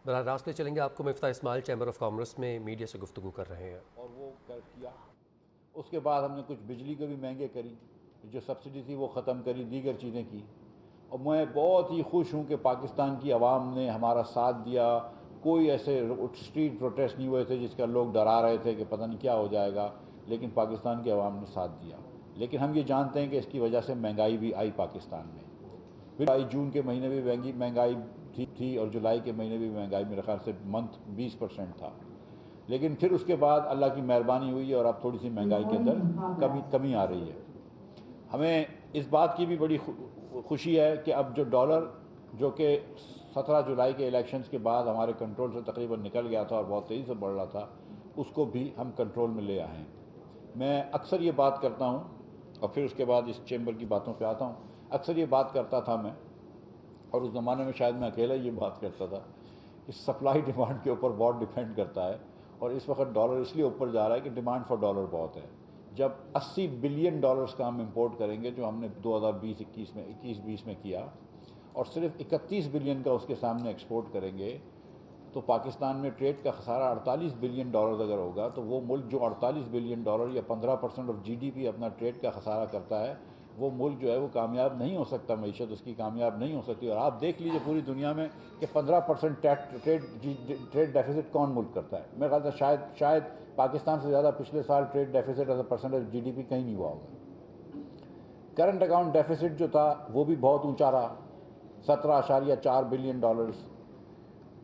براہ راست پہ چلیں گے، آپ کو مفتاح اسماعیل چیمبر آف کامرس میں میڈیا سے گفتگو کر رہے ہیں. اور وہ کیا اس کے بعد ہم نے کچھ بجلی کو بھی مہنگے کری، جو سبسڈی تھی وہ ختم کری، دیگر چیزیں کی. اور میں بہت ہی خوش ہوں کہ پاکستان کی عوام نے ہمارا ساتھ دیا. کوئی ایسے اسٹریٹ پروٹیسٹ نہیں ہوئے تھے جس کا لوگ ڈرا رہے تھے کہ پتہ نہیں کیا ہو جائے گا، لیکن پاکستان کی عوام نے ساتھ دیا. لیکن ہم یہ جانتے ہیں کہ اس کی وجہ سے مہنگائی بھی آئی پاکستان میں. پھر جون کے مہینے بھی مہنگائی تھی اور جولائی کے مہینے بھی مہنگائی میرے خیال سے 20% تھا. لیکن پھر اس کے بعد اللہ کی مہربانی ہوئی اور اب تھوڑی سی مہنگائی کے اندر کمی آ رہی ہے. ہمیں اس بات کی بھی بڑی خوشی ہے کہ اب جو ڈالر جو کہ 17 جولائی کے الیکشنز کے بعد ہمارے کنٹرول سے تقریباً نکل گیا تھا اور بہت تیزی سے بڑھ رہا تھا، اس کو بھی ہم کنٹرول میں لے آئے ہیں. میں اکثر یہ بات کرتا ہوں اور پھر اس کے بعد اس چیمبر کی باتوں پہ آتا ہوں. اکثر یہ بات کرتا تھا میں، اور اس زمانے میں شاید میں اکیلا یہ بات کرتا تھا کہ سپلائی ڈیمانڈ کے اوپر بہت ڈیپینڈ کرتا ہے. اور اس وقت ڈالر اس لیے اوپر جا رہا ہے کہ ڈیمانڈ فار ڈالر بہت ہے. جب 80 بلین ڈالرز کا ہم امپورٹ کریں گے، جو ہم نے 2021 میں کیا، اور صرف 31 بلین کا اس کے سامنے ایکسپورٹ کریں گے، تو پاکستان میں ٹریڈ کا خسارہ 48 بلین ڈالر اگر ہوگا، تو وہ ملک جو 48 بلین ڈالر یا 15% آف GDP اپنا ٹریڈ کا خسارہ کرتا ہے، وہ ملک جو ہے وہ کامیاب نہیں ہو سکتا. معیشت اس کی کامیاب نہیں ہو سکتی. اور آپ دیکھ لیجئے پوری دنیا میں کہ 15% ٹریڈ ڈیفیسٹ کون ملک کرتا ہے. میرے خیال سے شاید پاکستان سے زیادہ پچھلے سال trade deficit as a percentage GDP کہیں نہیں ہوا ہوگا. کرنٹ اکاؤنٹ ڈیفیسٹ جو تھا وہ بھی بہت اونچا رہا، 17.4 بلین ڈالرز.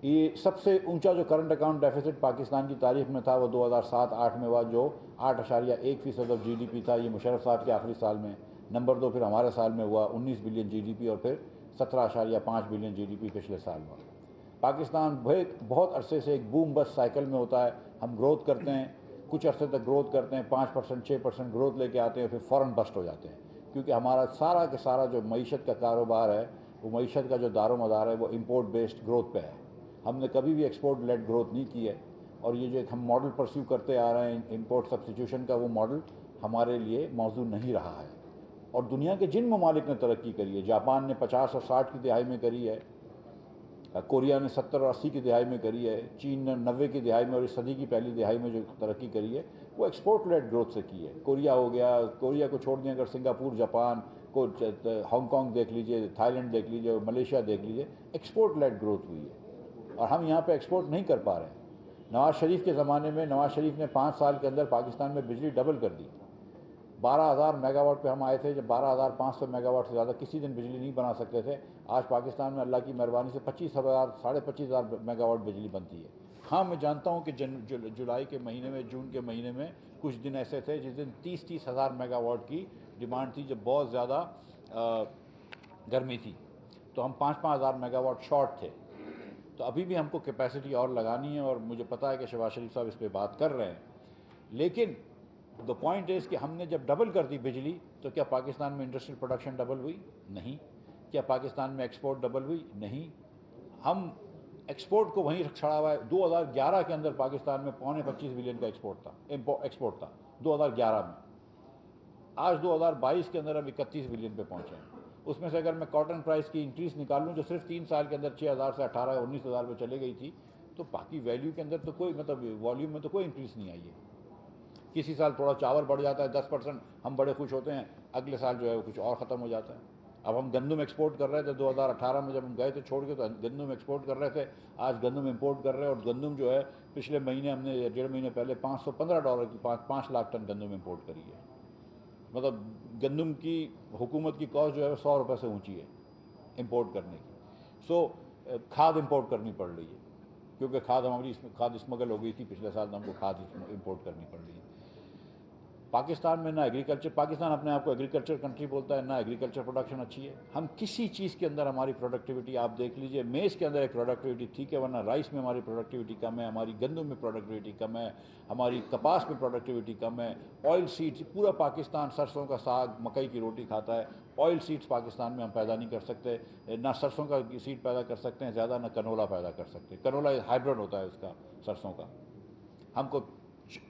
یہ سب سے اونچا جو کرنٹ اکاؤنٹ ڈیفیسٹ پاکستان کی تاریخ میں تھا وہ 2007-8 میں ہوا، جو 8.1% آف GDP تھا. یہ مشرف صاحب کے آخری سال میں. نمبر 2 پھر ہمارے سال میں ہوا 19 بلین GDP، اور پھر 17.5 بلین GDP پچھلے سال ہوا. پاکستان بہت عرصے سے ایک بوم بس سائیکل میں ہوتا ہے. ہم گروتھ کرتے ہیں، کچھ عرصے تک گروتھ کرتے ہیں، 5% 6% گروتھ لے کے آتے ہیں، پھر فوراً بسٹ ہو جاتے ہیں. کیونکہ ہمارا سارا کے سارا جو معیشت کا کاروبار ہے، وہ معیشت کا جو دار و مدار ہے وہ امپورٹ بیسڈ گروتھ پہ ہے. ہم نے کبھی بھی ایکسپورٹ لیڈ گروتھ نہیں کی ہے. اور یہ جو ہم ماڈل پرسیو کرتے آ رہے ہیں امپورٹ سبسٹیوشن کا، وہ ماڈل ہمارے لیے موزوں نہیں رہا ہے. اور دنیا کے جن ممالک نے ترقی کری ہے، جاپان نے 50 اور 60 کی دہائی میں کری ہے، کوریا نے 70 اور 80 کی دہائی میں کری ہے، چین نے 90 کی دہائی میں اور اس صدی کی پہلی دہائی میں جو ترقی کری ہے وہ ایکسپورٹ لیڈ گروتھ سے کی ہے. کوریا ہو گیا، کوریا کو چھوڑ دیں اگر سنگاپور، جاپان کو، ہانگ کانگ دیکھ لیجئے، تھائی لینڈ دیکھ لیجئے، ملیشیا دیکھ لیجئے، ایکسپورٹ لیڈ گروتھ ہوئی ہے. اور ہم یہاں پہ ایکسپورٹ نہیں کر پا رہے ہیں. نواز شریف کے زمانے میں نواز شریف نے 5 سال کے اندر پاکستان میں بجلی ڈبل کر دی. 12,000 میگا واٹ پہ ہم آئے تھے، جب 12,500 میگا واٹ سے زیادہ کسی دن بجلی نہیں بنا سکتے تھے. آج پاکستان میں اللہ کی مہربانی سے 25,000 25,500 میگا واٹ بجلی بنتی ہے. ہاں میں جانتا ہوں کہ جولائی کے مہینے میں، جون کے مہینے میں کچھ دن ایسے تھے جس دن 30 ہزار میگا واٹ کی ڈیمانڈ تھی، جب بہت زیادہ گرمی تھی، تو ہم 5,000 میگا واٹ شارٹ تھے. تو ابھی بھی ہم کو کیپیسٹی اور لگانی ہے، اور مجھے پتا ہے کہ شہباز شریف صاحب اس پہ بات کر رہے ہیں. لیکن دا پوائنٹ از کہ ہم نے جب ڈبل کر دی بجلی، تو کیا پاکستان میں انڈسٹریل پروڈکشن ڈبل ہوئی؟ نہیں. کیا پاکستان میں ایکسپورٹ ڈبل ہوئی؟ نہیں. ہم ایکسپورٹ کو وہیں چھڑا ہوا ہے. 2011 کے اندر پاکستان میں 25 بلین کا ایکسپورٹ تھا 2011 میں. آج 2022 کے اندر ہم 31 بلین پہ پہنچے ہیں. اس میں سے اگر میں کاٹن پرائس کی انکریز نکال لوں جو صرف 3 سال کے اندر 6,000 سے 18-19,000 پہ چلے گئی تھی، تو باقی ویلیو کے اندر تو کوئی والیوم میں تو کوئی انکریز نہیں آئی ہے. کسی سال تھوڑا چاول بڑھ جاتا ہے 10%، ہم بڑے خوش ہوتے ہیں، اگلے سال جو ہے وہ کچھ اور ختم ہو جاتا ہے. اب ہم گندم ایکسپورٹ کر رہے تھے 2018 میں، جب ہم گئے تھے چھوڑ کے تو گندم ایکسپورٹ کر رہے تھے. آج گندم امپورٹ کر رہے ہیں، اور گندم جو ہے پچھلے مہینے ہم نے 1.5 مہینے پہلے $515 کی 5 لاکھ ٹن گندم امپورٹ کری ہے. مطلب گندم کی حکومت کی کاسٹ جو ہے $100 سے اونچی ہے امپورٹ کرنے کی. سو کھاد امپورٹ کرنی پڑ رہی ہے، کیونکہ کھاد اسمگل ہو گئی تھی پچھلے سال، تو ہم کو کھاد امپورٹ کرنی پڑ رہی ہے. پاکستان میں نہ ایگریکلچر، پاکستان اپنے آپ کو ایگریکلچر کنٹری بولتا ہے، نہ ایگریکلچر پروڈکشن اچھی ہے. ہم کسی چیز کے اندر ہماری پروڈکٹیوٹی آپ دیکھ لیجئے، میز کے اندر ایک پروڈکٹیوٹی ٹھیک ہے، ورنہ رائس میں ہماری پروڈکٹیوٹی کم ہے، ہماری گندم میں پروڈکٹیوٹی کم ہے، ہماری کپاس میں پروڈکٹیوٹی کم ہے. آئل سیڈز، پورا پاکستان سرسوں کا ساگ، مکئی کی روٹی کھاتا ہے. آئل سیڈز پاکستان میں ہم پیدا نہیں کر سکتے، نہ سرسوں کا سیڈ پیدا کر سکتے ہیں زیادہ، نہ کنولا پیدا کر سکتے. کنولا ہائیبرڈ ہوتا ہے اس کا، سرسوں کا. ہم کو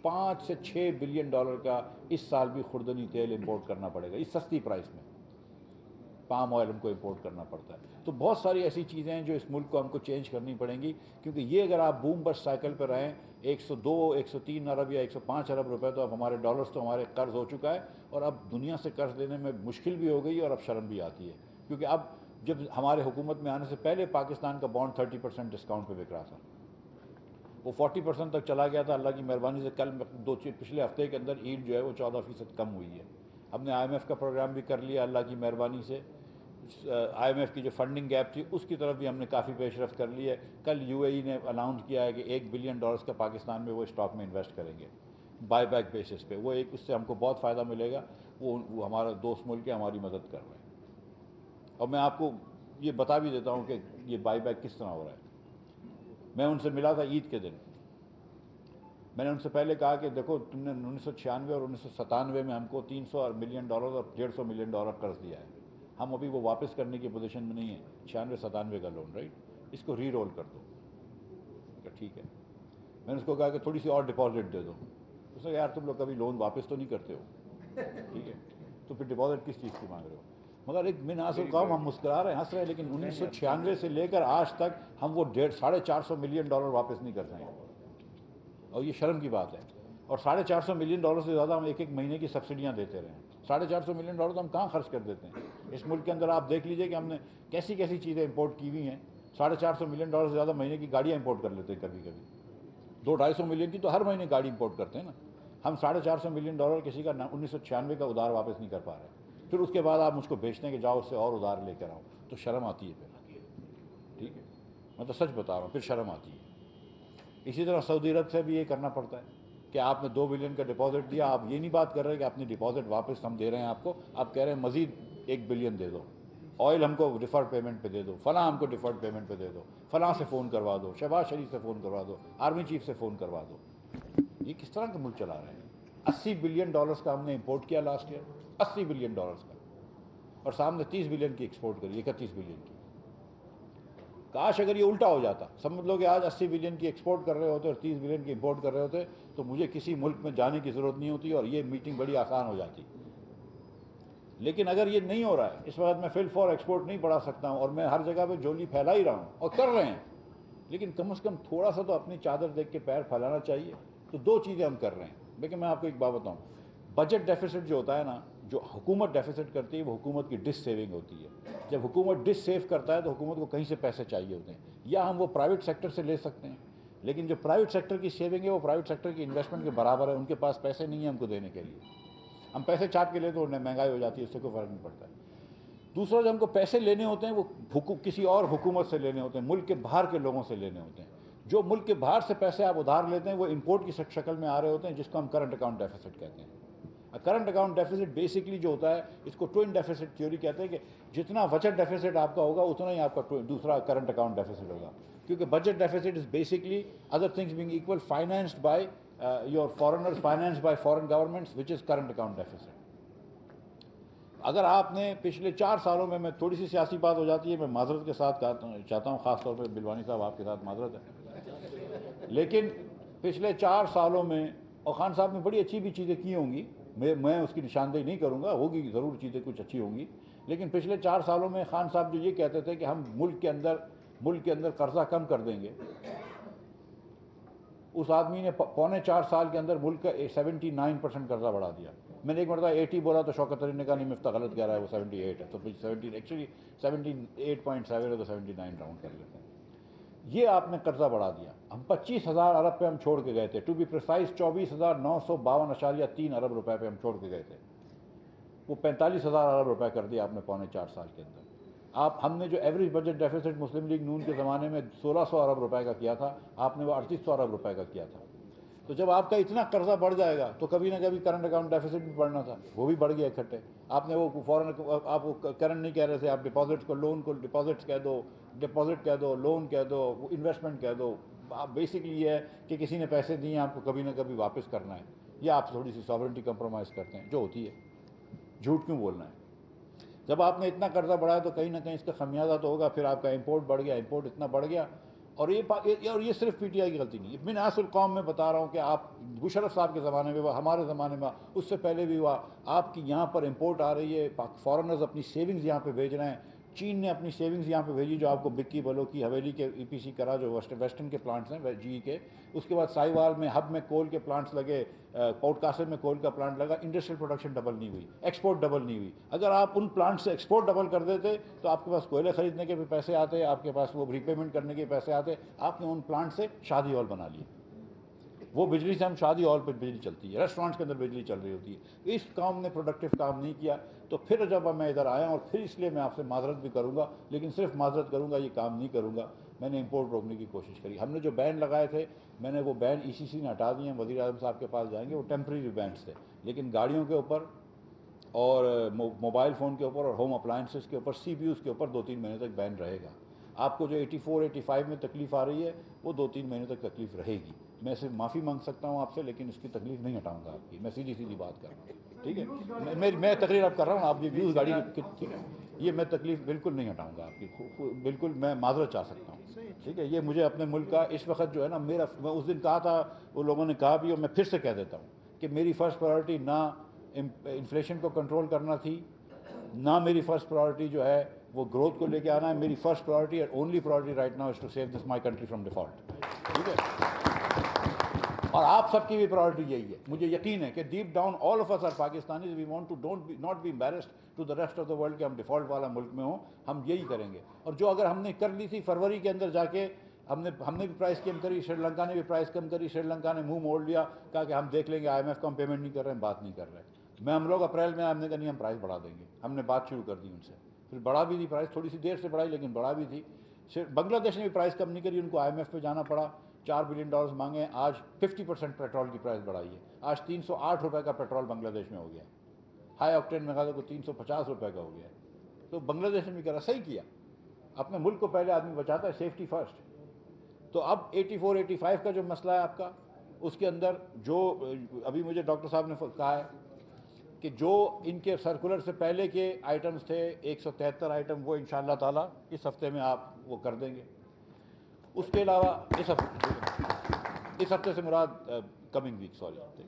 5 سے 6 بلین ڈالر کا اس سال بھی خوردنی تیل امپورٹ کرنا پڑے گا اس سستی پرائس میں. پام آئل ہم کو امپورٹ کرنا پڑتا ہے. تو بہت ساری ایسی چیزیں ہیں جو اس ملک کو ہم کو چینج کرنی پڑیں گی, کیونکہ یہ اگر آپ بوم بسٹ سائیکل پہ رہیں 102 103 ارب یا 105 ارب روپے تو اب ہمارے ڈالرز تو ہمارے قرض ہو چکا ہے, اور اب دنیا سے قرض لینے میں مشکل بھی ہو گئی اور اب شرم بھی آتی ہے, کیونکہ اب جب ہمارے حکومت میں آنے سے پہلے پاکستان کا بانڈ 30% ڈسکاؤنٹ پہ بک رہا تھا, وہ 40% تک چلا گیا تھا. اللہ کی مہربانی سے کل پچھلے ہفتے کے اندر ایلڈ جو ہے وہ 14% کم ہوئی ہے. ہم نے آئی ایم ایف کا پروگرام بھی کر لیا اللہ کی مہربانی سے. آئی ایم ایف کی جو فنڈنگ گیپ تھی اس کی طرف بھی ہم نے کافی پیش رفت کر لی ہے. کل یو اے ای نے اناؤنس کیا ہے کہ $1 بلین کا پاکستان میں وہ اسٹاک میں انویسٹ کریں گے بائی بیک بیسس پہ. وہ ایک اس سے ہم کو بہت فائدہ ملے گا. وہ ہمارا دوست ملک ہے, ہماری مدد کر رہے ہیں. اور میں آپ کو یہ بتا بھی دیتا ہوں کہ یہ بائی بیک کس طرح ہو رہا ہے. میں ان سے ملا تھا عید کے دن. میں نے ان سے پہلے کہا کہ دیکھو تم نے 1996 اور 1997 میں ہم کو $300 ملین اور $150 ملین قرض دیا ہے. ہم ابھی وہ واپس کرنے کی پوزیشن میں نہیں ہیں. 96-97 کا لون, رائٹ, اس کو ری رول کر دو. ٹھیک ہے. میں نے اس کو کہا کہ تھوڑی سی اور ڈپازٹ دے دو. اس نے کہا یار تم لوگ کبھی لون واپس تو نہیں کرتے ہو, ٹھیک ہے, تو پھر ڈپازٹ کس چیز کی مانگ رہے ہو. مگر ایک من حاصل کام, ہم مسکرا رہے ہیں, ہنس رہے ہیں, لیکن 1996 سے لے کر آج تک ہم وہ $450 ملین واپس نہیں کر سکیں, اور یہ شرم کی بات ہے. اور $450 ملین سے زیادہ ہم ایک مہینے کی سبسڈیاں دیتے رہے ہیں. $450 ملین تو ہم کہاں خرچ کر دیتے ہیں. اس ملک کے اندر آپ دیکھ لیجئے کہ ہم نے کیسی کیسی چیزیں امپورٹ کی ہوئی ہیں. $450 ملین سے زیادہ مہینے کی گاڑیاں امپورٹ کر لیتے ہیں کبھی کبھی. 200-250 ملین کی تو ہر مہینے گاڑی امپورٹ کرتے ہیں نا. ہم $450 ملین کسی کا 1996 کا ادھار واپس نہیں کر پا رہے. پھر اس کے بعد آپ مجھ کو بیچتے ہیں کہ جاؤ اس سے اور ادھار لے کر آؤ, تو شرم آتی ہے پھر. ٹھیک ہے, میں تو سچ بتا رہا ہوں, پھر شرم آتی ہے. اسی طرح سعودی عرب سے بھی یہ کرنا پڑتا ہے کہ آپ نے $2 بلین کا ڈپازٹ دیا, آپ یہ نہیں بات کر رہے کہ اپنی ڈپازٹ واپس ہم دے رہے ہیں آپ کو, آپ کہہ رہے ہیں مزید $1 بلین دے دو, آئل ہم کو ڈیفرڈ پیمنٹ پہ دے دو, فلاں ہم کو ڈیفرڈ پیمنٹ پہ دے دو, فلاں سے فون کروا دو, شہباز شریف سے فون کروا دو, آرمی چیف سے فون کروا دو. یہ کس طرح کا ملک چلا رہے ہیں. $80 بلین کا ہم نے امپورٹ کیا لاسٹ ایئر, $80 بلین کا, اور سامنے 30 بلین کی ایکسپورٹ کری, 31 بلین کی. کاش اگر یہ الٹا ہو جاتا, سمجھ لو کہ آج 80 بلین کی ایکسپورٹ کر رہے ہوتے اور 30 بلین کی امپورٹ کر رہے ہوتے, تو مجھے کسی ملک میں جانے کی ضرورت نہیں ہوتی اور یہ میٹنگ بڑی آسان ہو جاتی. لیکن اگر یہ نہیں ہو رہا ہے, اس وقت میں فل فور ایکسپورٹ نہیں بڑھا سکتا ہوں, اور میں ہر جگہ پہ جولی پھیلا ہی رہا ہوں اور کر رہے ہیں, لیکن کم از کم تھوڑا سا تو اپنی چادر دیکھ کے پیر پھیلانا چاہیے. تو دو چیزیں ہم کر رہے ہیں. لیکن میں آپ کو ایک بات بتاؤں, بجٹ ڈیفیسٹ جو ہوتا ہے نا, جو حکومت ڈیفیسٹ کرتی ہے وہ حکومت کی ڈس سیونگ ہوتی ہے. جب حکومت ڈس سیو کرتا ہے تو حکومت کو کہیں سے پیسے چاہیے ہوتے ہیں, یا ہم وہ پرائیویٹ سیکٹر سے لے سکتے ہیں, لیکن جو پرائیویٹ سیکٹر کی سیونگ ہے وہ پرائیویٹ سیکٹر کی انویسٹمنٹ کے برابر ہے. ان کے پاس پیسے نہیں ہیں ہم کو دینے کے لیے. ہم پیسے چاپ کے لے تو انہیں مہنگائی ہو جاتی ہے, اس سے کوئی فرق نہیں پڑتا ہے. دوسرا, جو ہم کو پیسے لینے ہوتے ہیں وہ کسی اور حکومت سے لینے ہوتے ہیں, ملک کے باہر کے لوگوں سے لینے ہوتے ہیں. جو ملک کے باہر سے پیسے آپ ادھار لیتے ہیں وہ امپورٹ کی شکل میں آ رہے ہوتے ہیں, جس کو ہم کرنٹ اکاؤنٹ ڈیفیسٹ کہتے ہیں. کرنٹ اکاؤنٹ ڈیفیسٹ بیسکلی جو ہوتا ہے, اس کو ٹوئن ڈیفیسٹ تھیوری کہتے ہیں, کہ جتنا بجٹ ڈیفیسٹ آپ کا ہوگا اتنا ہی آپ کا دوسرا کرنٹ اکاؤنٹ ڈیفیسٹ ہوگا. کیونکہ budget deficit is basically other things being equal financed by your foreigners, financed by foreign governments, which is current account deficit. اگر آپ نے پچھلے 4 سالوں میں تھوڑی سی سیاسی بات ہو جاتی ہے, میں معذرت کے ساتھ چاہتا ہوں, خاص طور پہ بلوانی صاحب آپ کے ساتھ معذرت ہے, لیکن پچھلے 4 سالوں میں, اور خان صاحب نے بڑی اچھی بھی چیزیں کی ہوں گی, میں اس کی نشاندہی نہیں کروں گا, ہوگی ضرور چیزیں کچھ اچھی ہوں گی, لیکن پچھلے 4 سالوں میں خان صاحب جو یہ کہتے تھے کہ ہم ملک کے اندر قرضہ کم کر دیں گے, اس آدمی نے 3.25 سال کے اندر ملک کا 79% قرضہ بڑھا دیا. میں نے ایک مرتبہ 80 بولا تو شوکت علی نے کہا نہیں مفتہ غلط کہہ رہا ہے, وہ 78 ہے, تو 17 ایکچولی 78.7 ہے تو 79 راؤنڈ کر لیتے ہیں. یہ آپ نے قرضہ بڑھا دیا. ہم 25,000 ارب پہ ہم چھوڑ کے گئے تھے, ٹو بی پریسائز 24,952.3 ارب روپے پہ ہم چھوڑ کے گئے تھے. وہ 45,000 ارب روپے کر دیا آپ نے 3.25 سال کے اندر. ہم نے جو ایوریج بجٹ ڈیفیسٹ مسلم لیگ نون کے زمانے میں 1,600 ارب روپے کا کیا تھا, آپ نے وہ 3,800 ارب روپے کا کیا تھا. تو جب آپ کا اتنا قرضہ بڑھ جائے گا تو کبھی نہ کبھی کرنٹ اکاؤنٹ ڈیفیسٹ بھی بڑھنا تھا, وہ بھی بڑھ گیا اکٹھے. آپ نے وہ فوراً, آپ وہ کرنٹ نہیں کہہ رہے تھے, آپ ڈپازٹ کو لون کو ڈپازٹ کہہ دو, ڈپازٹ کہہ دو, لون کہہ دو, انویسٹمنٹ کہہ دو. آپ بیسکلی یہ ہے کہ کسی نے پیسے دیے ہیں آپ کو کبھی نہ کبھی واپس کرنا ہے, یا آپ تھوڑی سی ساورنٹی کمپرومائز کرتے ہیں, جو ہوتی ہے. جھوٹ کیوں بولنا ہے؟ جب آپ نے اتنا قرضہ بڑھایا تو کہیں نہ کہیں اس کا خمیازہ تو ہوگا. پھر آپ کا امپورٹ بڑھ گیا, امپورٹ اتنا بڑھ گیا اور یہ صرف پی ٹی آئی کی غلطی نہیں ہے، میں ناس القوم میں بتا رہا ہوں کہ آپ مشرف صاحب کے زمانے میں ہوا، ہمارے زمانے میں اس سے پہلے بھی ہوا، آپ کی یہاں پر امپورٹ آ رہی ہے، فارنرز اپنی سیونگز یہاں پہ بھیج رہے ہیں، چین نے اپنی سیونگز یہاں پہ بھیجی جو آپ کو بکی بلوکی حویلی کے ای پی سی کرا جو ویسٹرن کے پلانٹس ہیں جی کے، اس کے بعد سائیوال میں ہب میں کول کے پلانٹس لگے، پورٹ قاسم میں کول کا پلانٹ لگا، انڈسٹریل پروڈکشن ڈبل نہیں ہوئی، ایکسپورٹ ڈبل نہیں ہوئی۔ اگر آپ ان پلانٹ سے ایکسپورٹ ڈبل کر دیتے تو آپ کے پاس کوئلے خریدنے کے بھی پیسے آتے، آپ کے پاس وہ ری پیمنٹ کرنے کے پیسے آتے، آپ نے ان پلانٹ سے شادی ہال بنا لیے، وہ بجلی سے ہم شادی ہال پہ بجلی چلتی ہے، ریسٹورانٹس کے اندر بجلی چل رہی ہوتی ہے۔ اس کام نے پروڈکٹیو کام نہیں کیا، تو پھر جب میں ادھر آیا اور پھر اس لیے میں آپ سے معذرت بھی کروں گا، لیکن صرف معذرت کروں گا، یہ کام نہیں کروں گا۔ میں نے امپورٹ روکنے کی کوشش کری، ہم نے جو بین لگائے تھے میں نے وہ بین ای سی سی نے ہٹا دیے ہیں، وزیر اعظم صاحب کے پاس جائیں گے، وہ ٹیمپریری بینس تھے، لیکن گاڑیوں کے اوپر اور موبائل فون کے اوپر اور ہوم اپلائنسز کے اوپر سی پی یوز کے اوپر 2-3 مہینے تک بین رہے گا۔ آپ کو جو 84-85 میں تکلیف آ رہی ہے وہ 2-3 مہینے تک تکلیف رہے گی۔ میں صرف معافی مانگ سکتا ہوں آپ سے، لیکن اس کی تکلیف نہیں ہٹاؤں گا آپ کی، میں سیدھی بات کر رہا ہوں، ٹھیک ہے؟ میں تقریر اب کر رہا ہوں، آپ یہ ویوز گاڑی کی، ٹھیک ہے، یہ میں تکلیف بالکل نہیں ہٹاؤں گا آپ کی، بالکل میں معذرت چاہ سکتا ہوں، ٹھیک ہے؟ یہ مجھے اپنے ملک کا اس وقت جو ہے نا، میں اس دن کہا تھا، وہ لوگوں نے کہا بھی اور میں پھر سے کہہ دیتا ہوں کہ میری فرسٹ پرائرٹی نہ انفلیشن کو کنٹرول کرنا تھی، نہ میری فرسٹ پرائرٹی جو ہے وہ گروتھ کو لے کے آنا ہے، میری فرسٹ پرائرٹی اور only priority right now is to save this my country from default, ٹھیک ہے؟ اور آپ سب کی بھی پرائرٹی یہی ہے، مجھے یقین ہے کہ deep down all of us are Pakistanis, we want to not be embarrassed to the rest of the world کہ ہم ڈیفالٹ والا ملک میں ہوں، ہم یہی کریں گے۔ اور جو اگر ہم نے کر لی تھی فروری کے اندر جا کے، ہم نے بھی پرائز کم کری، سری لنکا نے بھی پرائز کم کری، سری لنکا نے منہ موڑ لیا، کہا کہ ہم دیکھ لیں گے، آئی ایم ایف کو ہم پیمنٹ نہیں کر رہے ہیں، بات نہیں کر رہے۔ ہم لوگ اپریل میں ہم نے کہا نہیں ہم پرائز بڑھا دیں گے، ہم نے بات شروع کر دی ان سے، پھر بڑھا بھی دی پرائز، تھوڑی سی دیر سے بڑھائی لیکن بڑھا بھی تھی۔ بنگلہ دیش نے بھی پرائز کم نہیں کری، ان کو آئی ایم ایف پہ جانا پڑا، $4 بلین مانگے، آج 50% پیٹرول کی پرائز بڑھائی ہے، آج $308 کا پیٹرول بنگلہ دیش میں ہو گیا، ہائی آکٹین میں کہا تو $350 کا ہو گیا۔ تو بنگلہ دیش نے بھی کہا صحیح کیا، اپنے ملک کو پہلے آدمی بچاتا ہے، سیفٹی فرسٹ۔ تو اب 84-85 کا جو مسئلہ ہے آپ کا، اس کے اندر جو ابھی مجھے ڈاکٹر صاحب نے کہا ہے کہ جو ان کے سرکولر سے پہلے کے آئٹمز تھے 173 آئٹم، وہ انشاءاللہ تعالیٰ اس ہفتے میں آپ وہ کر دیں گے۔ اس کے علاوہ اس ہفتے سے مراد کمنگ ویک، سوری۔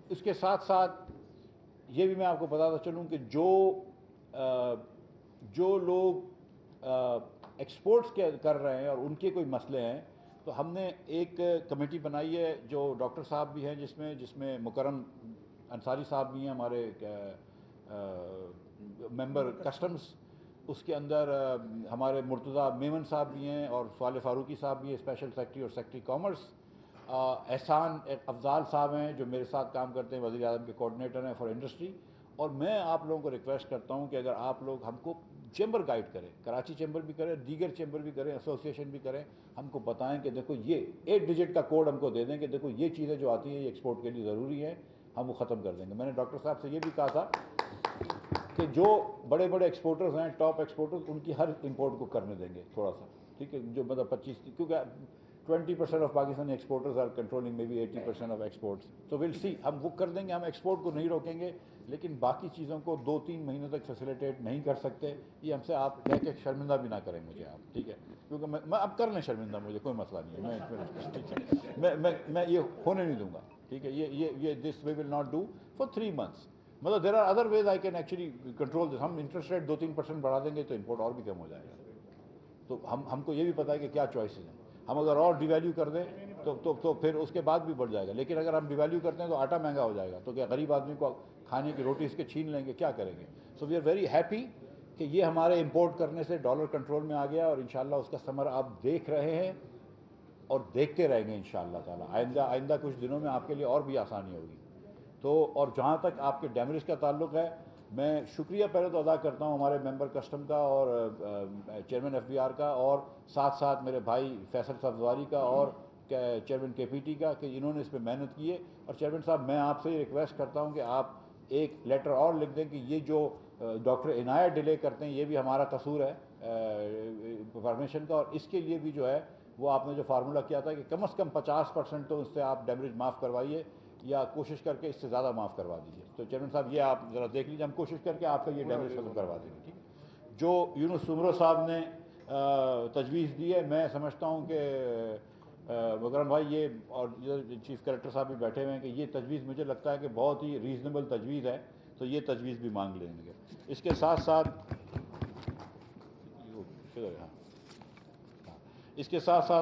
اس کے ساتھ ساتھ یہ بھی میں آپ کو بتاتا چلوں کہ جو لوگ ایکسپورٹس کر رہے ہیں اور ان کے کوئی مسئلے ہیں، تو ہم نے ایک کمیٹی بنائی ہے جو ڈاکٹر صاحب بھی ہیں، جس میں مکرم انصاری صاحب بھی ہیں ہمارے ممبر کسٹمز، اس کے اندر ہمارے مرتضیٰ میمن صاحب بھی ہیں اور صالح فاروقی صاحب بھی ہیں اسپیشل سیکرٹری اور سیکرٹری کامرس، احسان افضال صاحب ہیں جو میرے ساتھ کام کرتے ہیں، وزیر اعظم کے کوآرڈینیٹر ہیں فار انڈسٹری۔ اور میں آپ لوگوں کو ریکویسٹ کرتا ہوں کہ اگر آپ لوگ ہم کو چیمبر گائیڈ کریں، کراچی چیمبر بھی کریں، دیگر چیمبر بھی کریں، ایسوسیشن بھی کریں، ہم کو بتائیں کہ دیکھو یہ 8 ڈیجٹ کا کوڈ ہم کو دے دیں کہ دیکھو یہ چیزیں جو آتی ہیں یہ ایکسپورٹ کے لیے ضروری ہیں، ہم وہ ختم کر دیں گے۔ میں نے ڈاکٹر صاحب سے یہ بھی کہا تھا کہ جو بڑے بڑے ایکسپورٹرز ہیں، ٹاپ ایکسپورٹرز، ان کی ہر امپورٹ کو کرنے دیں گے تھوڑا سا، ٹھیک ہے؟ جو مطلب 25، کیونکہ 20% of Pakistani exporters are controlling may be 80% of exports, تو ول سی، ہم وہ کر دیں گے، ہم ایکسپورٹ کو نہیں روکیں گے، لیکن باقی چیزوں کو 2-3 مہینوں تک فیسیلیٹیٹ نہیں کر سکتے۔ یہ ہم سے آپ کہہ کے شرمندہ بھی نہ کریں مجھے آپ، ٹھیک ہے؟ کیونکہ میں اب کر لیں شرمندہ، مجھے کوئی مسئلہ نہیں ہے، میں یہ ہونے نہیں دوں گا، ٹھیک ہے؟ یہ this we will not do for 3 months۔ مطلب there are other ways I can actually control this. ہم انٹرسٹ ریٹ 2-3% بڑھا دیں گے تو امپورٹ اور بھی کم ہو جائے گا۔ تو ہم کو یہ بھی پتہ ہے کہ کیا چوائسز ہیں، ہم اگر اور ڈی ویلیو کر دیں تو پھر اس کے بعد بھی بڑھ جائے گا، لیکن اگر ہم ڈی ویلیو کرتے ہیں تو آٹا مہنگا ہو جائے گا، تو کیا غریب آدمی کو کھانے کی روٹی اس کے چھین لیں گے، کیا کریں گے؟ سو وی آر ویری ہیپی کہ یہ ہمارے امپورٹ کرنے سے ڈالر کنٹرول میں آ گیا، اور انشاءاللہ اس کا ثمر آپ دیکھ رہے ہیں اور دیکھتے رہیں گے انشاءاللہ تعالیٰ۔ آئندہ کچھ دنوں میں آپ کے لیے اور بھی آسانی ہوگی۔ تو اور جہاں تک آپ کے ڈیمریج کا تعلق ہے، میں شکریہ پہلے تو ادا کرتا ہوں ہمارے ممبر کسٹم کا اور چیئرمین ایف بی آر کا، اور ساتھ ساتھ میرے بھائی فیصل صفزواری کا اور چیئرمین کے پی ٹی کا، کہ انہوں نے اس پہ محنت کی ہے۔ اور چیئرمین صاحب، میں آپ سے یہ ریکویسٹ کرتا ہوں کہ آپ ایک لیٹر اور لکھ دیں کہ یہ جو ڈاکٹر عنایت ڈیلے کرتے ہیں یہ بھی ہمارا قصور ہے انفارمیشن کا، اور اس کے لیے بھی جو ہے وہ آپ نے جو فارمولہ کیا تھا کہ کم از کم 50% تو اس سے آپ ڈیمیج معاف کروائیے، یا کوشش کر کے اس سے زیادہ معاف کروا دیجیے۔ تو چیئرمین صاحب یہ آپ ذرا دیکھ لیجیے، ہم کوشش کر کے آپ کا یہ ڈیمیج ختم کروا دیں گے، ٹھیک ہے؟ جو یونس سمرو صاحب نے تجویز دی ہے. میں سمجھتا ہوں کہ مکرم بھائی یہ اور چیف کلیکٹر صاحب بھی بیٹھے ہوئے ہیں کہ یہ تجویز مجھے لگتا ہے کہ بہت ہی ریزنیبل تجویز ہے, تو یہ تجویز بھی مانگ لیں گے. اس کے ساتھ ساتھ